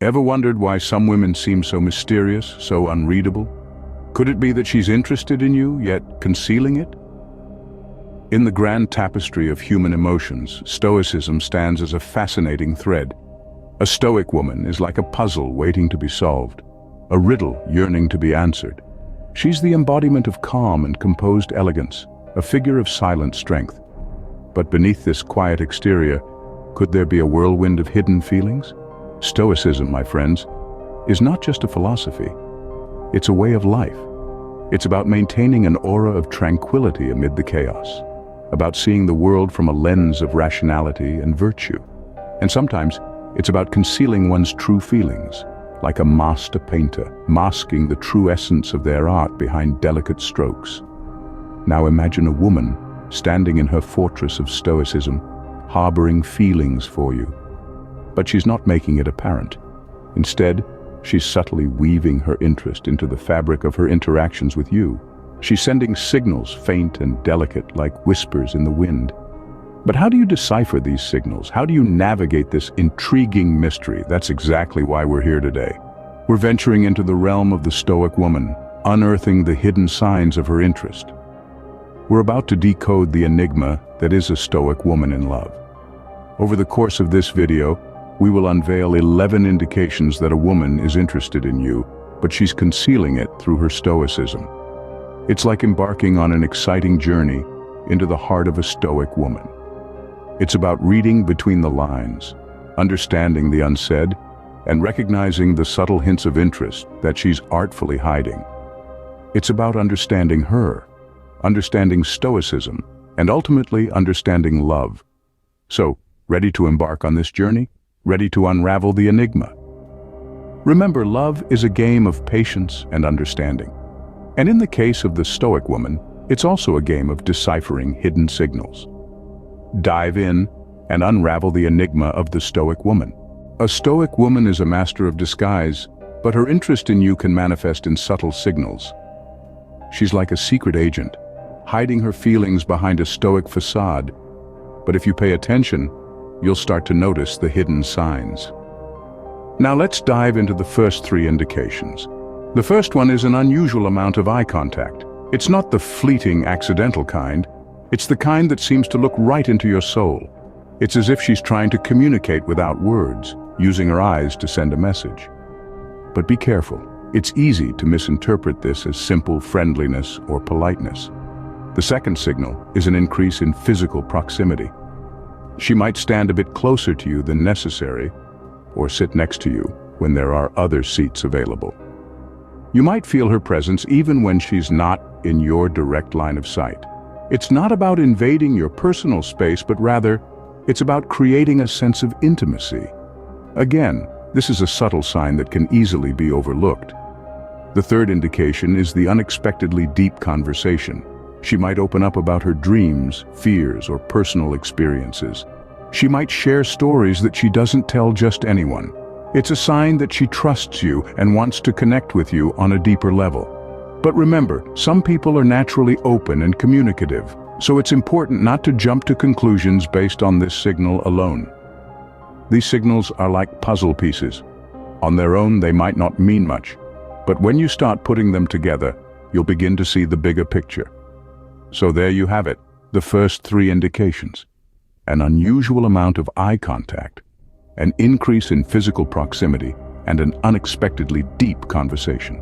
Ever wondered why some women seem so mysterious, so unreadable? Could it be that she's interested in you, yet concealing it? In the grand tapestry of human emotions, Stoicism stands as a fascinating thread. A Stoic woman is like a puzzle waiting to be solved, a riddle yearning to be answered. She's the embodiment of calm and composed elegance, a figure of silent strength. But beneath this quiet exterior, could there be a whirlwind of hidden feelings? Stoicism, my friends, is not just a philosophy. It's a way of life. It's about maintaining an aura of tranquility amid the chaos, about seeing the world from a lens of rationality and virtue. And sometimes, it's about concealing one's true feelings, like a master painter, masking the true essence of their art behind delicate strokes. Now imagine a woman standing in her fortress of Stoicism, harboring feelings for you. But she's not making it apparent. Instead, she's subtly weaving her interest into the fabric of her interactions with you. She's sending signals, faint and delicate, like whispers in the wind. But how do you decipher these signals? How do you navigate this intriguing mystery? That's exactly why we're here today. We're venturing into the realm of the Stoic woman, unearthing the hidden signs of her interest. We're about to decode the enigma that is a Stoic woman in love. Over the course of this video, we will unveil 11 indications that a woman is interested in you, but she's concealing it through her Stoicism. It's like embarking on an exciting journey into the heart of a Stoic woman. It's about reading between the lines, understanding the unsaid, and recognizing the subtle hints of interest that she's artfully hiding. It's about understanding her, understanding Stoicism, and ultimately understanding love. So, ready to embark on this journey? Ready to unravel the enigma? Remember, love is a game of patience and understanding. And in the case of the Stoic woman, it's also a game of deciphering hidden signals. Dive in and unravel the enigma of the Stoic woman. A Stoic woman is a master of disguise, but her interest in you can manifest in subtle signals. She's like a secret agent, hiding her feelings behind a Stoic facade. But if you pay attention, you'll start to notice the hidden signs. Now let's dive into the first 3 indications. The first one is an unusual amount of eye contact. It's not the fleeting, accidental kind. It's the kind that seems to look right into your soul. It's as if she's trying to communicate without words, using her eyes to send a message. But be careful. It's easy to misinterpret this as simple friendliness or politeness. The second signal is an increase in physical proximity. She might stand a bit closer to you than necessary, or sit next to you when there are other seats available. You might feel her presence even when she's not in your direct line of sight. It's not about invading your personal space, but rather, it's about creating a sense of intimacy. Again, this is a subtle sign that can easily be overlooked. The third indication is the unexpectedly deep conversation. She might open up about her dreams, fears, or personal experiences. She might share stories that she doesn't tell just anyone. It's a sign that she trusts you and wants to connect with you on a deeper level. But remember, some people are naturally open and communicative, so it's important not to jump to conclusions based on this signal alone. These signals are like puzzle pieces. On their own, they might not mean much, but when you start putting them together, you'll begin to see the bigger picture. So there you have it, the first 3 indications. An unusual amount of eye contact, an increase in physical proximity, and an unexpectedly deep conversation.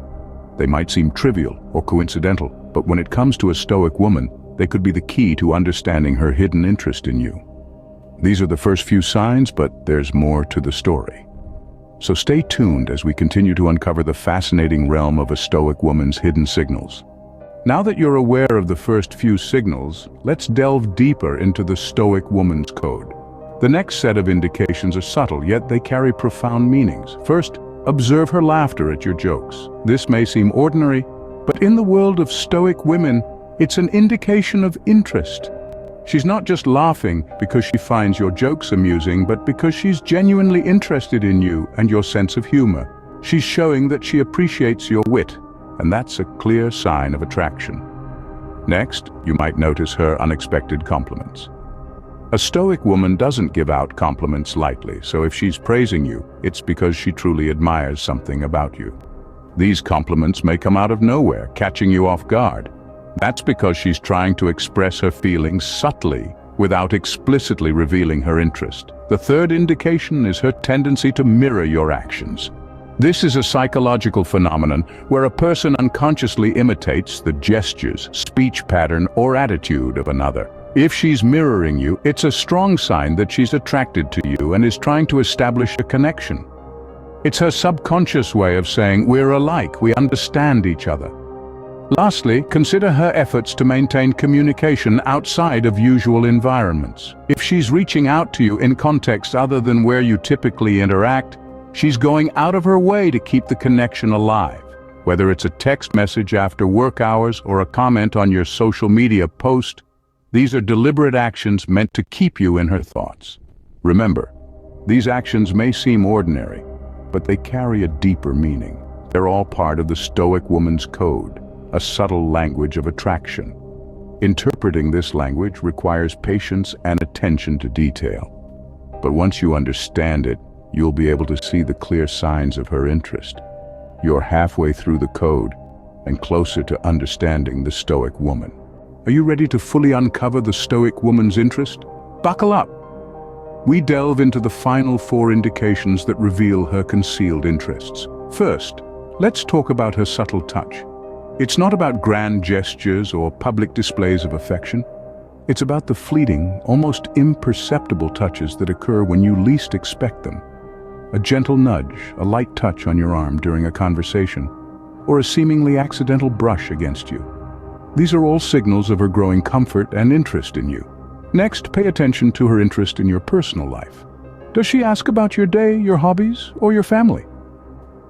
They might seem trivial or coincidental, but when it comes to a Stoic woman, they could be the key to understanding her hidden interest in you. These are the first few signs, but there's more to the story. So stay tuned as we continue to uncover the fascinating realm of a Stoic woman's hidden signals. Now that you're aware of the first few signals, let's delve deeper into the Stoic woman's code. The next set of indications are subtle, yet they carry profound meanings. First, observe her laughter at your jokes. This may seem ordinary, but in the world of Stoic women, it's an indication of interest. She's not just laughing because she finds your jokes amusing, but because she's genuinely interested in you and your sense of humor. She's showing that she appreciates your wit, and that's a clear sign of attraction. Next, you might notice her unexpected compliments. A Stoic woman doesn't give out compliments lightly, so if she's praising you, it's because she truly admires something about you. These compliments may come out of nowhere, catching you off guard. That's because she's trying to express her feelings subtly, without explicitly revealing her interest. The third indication is her tendency to mirror your actions. This is a psychological phenomenon where a person unconsciously imitates the gestures, speech pattern, or attitude of another. If she's mirroring you, it's a strong sign that she's attracted to you and is trying to establish a connection. It's her subconscious way of saying, "We're alike, we understand each other." Lastly, consider her efforts to maintain communication outside of usual environments. If she's reaching out to you in contexts other than where you typically interact, she's going out of her way to keep the connection alive. Whether it's a text message after work hours or a comment on your social media post, these are deliberate actions meant to keep you in her thoughts. Remember, these actions may seem ordinary, but they carry a deeper meaning. They're all part of the Stoic woman's code, a subtle language of attraction. Interpreting this language requires patience and attention to detail. But once you understand it, you'll be able to see the clear signs of her interest. You're halfway through the code and closer to understanding the Stoic woman. Are you ready to fully uncover the Stoic woman's interest? Buckle up. We delve into the final 4 indications that reveal her concealed interests. First, let's talk about her subtle touch. It's not about grand gestures or public displays of affection. It's about the fleeting, almost imperceptible touches that occur when you least expect them. A gentle nudge, a light touch on your arm during a conversation, or a seemingly accidental brush against you. These are all signals of her growing comfort and interest in you. Next, pay attention to her interest in your personal life. Does she ask about your day, your hobbies, or your family?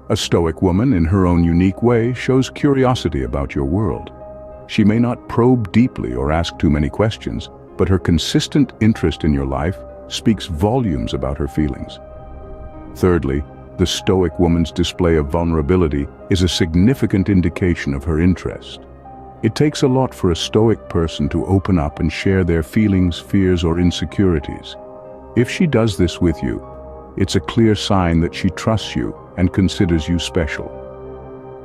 A Stoic woman, in her own unique way, shows curiosity about your world. She may not probe deeply or ask too many questions, but her consistent interest in your life speaks volumes about her feelings. Thirdly, the Stoic woman's display of vulnerability is a significant indication of her interest. It takes a lot for a Stoic person to open up and share their feelings, fears, or insecurities. If she does this with you, it's a clear sign that she trusts you and considers you special.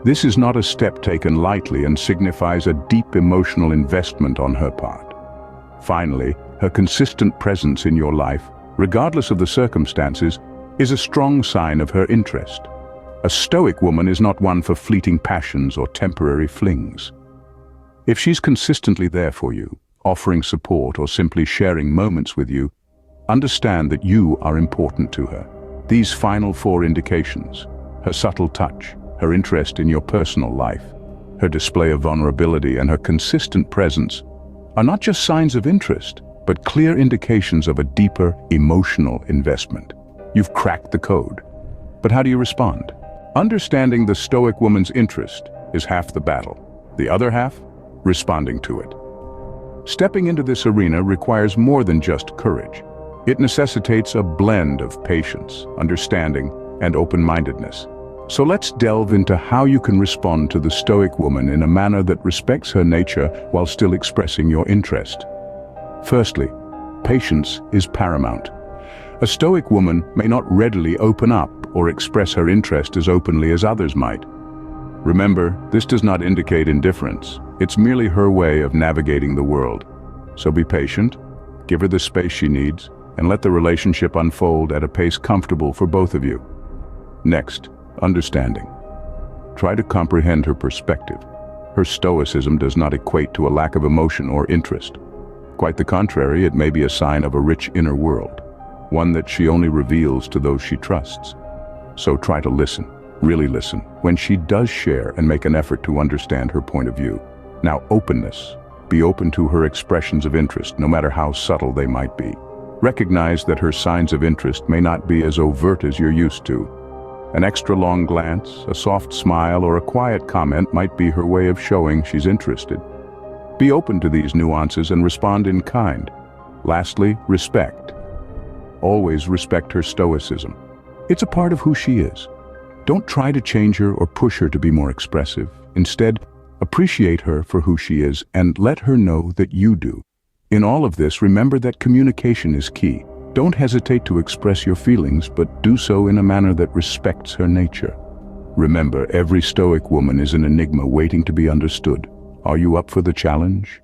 This is not a step taken lightly and signifies a deep emotional investment on her part. Finally, her consistent presence in your life, regardless of the circumstances, is a strong sign of her interest. A Stoic woman is not one for fleeting passions or temporary flings. If she's consistently there for you, offering support or simply sharing moments with you, understand that you are important to her. These final 4 indications, her subtle touch, her interest in your personal life, her display of vulnerability, and her consistent presence, are not just signs of interest, but clear indications of a deeper emotional investment. You've cracked the code. But how do you respond? Understanding the Stoic woman's interest is half the battle. The other half? Responding to it. Stepping into this arena requires more than just courage. It necessitates a blend of patience, understanding, and open-mindedness. So let's delve into how you can respond to the Stoic woman in a manner that respects her nature while still expressing your interest. Firstly, patience is paramount. A Stoic woman may not readily open up or express her interest as openly as others might. Remember, this does not indicate indifference. It's merely her way of navigating the world. So be patient, give her the space she needs, and let the relationship unfold at a pace comfortable for both of you. Next, understanding. Try to comprehend her perspective. Her stoicism does not equate to a lack of emotion or interest. Quite the contrary, it may be a sign of a rich inner world, one that she only reveals to those she trusts. So try to listen, really listen, when she does share and make an effort to understand her point of view. Now, openness. Be open to her expressions of interest, no matter how subtle they might be. Recognize that her signs of interest may not be as overt as you're used to. An extra long glance, a soft smile, or a quiet comment might be her way of showing she's interested. Be open to these nuances and respond in kind. Lastly, respect. Always respect her stoicism. It's a part of who she is. Don't try to change her or push her to be more expressive. Instead, appreciate her for who she is and let her know that you do. In all of this, remember that communication is key. Don't hesitate to express your feelings, but do so in a manner that respects her nature. Remember, every Stoic woman is an enigma waiting to be understood. Are you up for the challenge?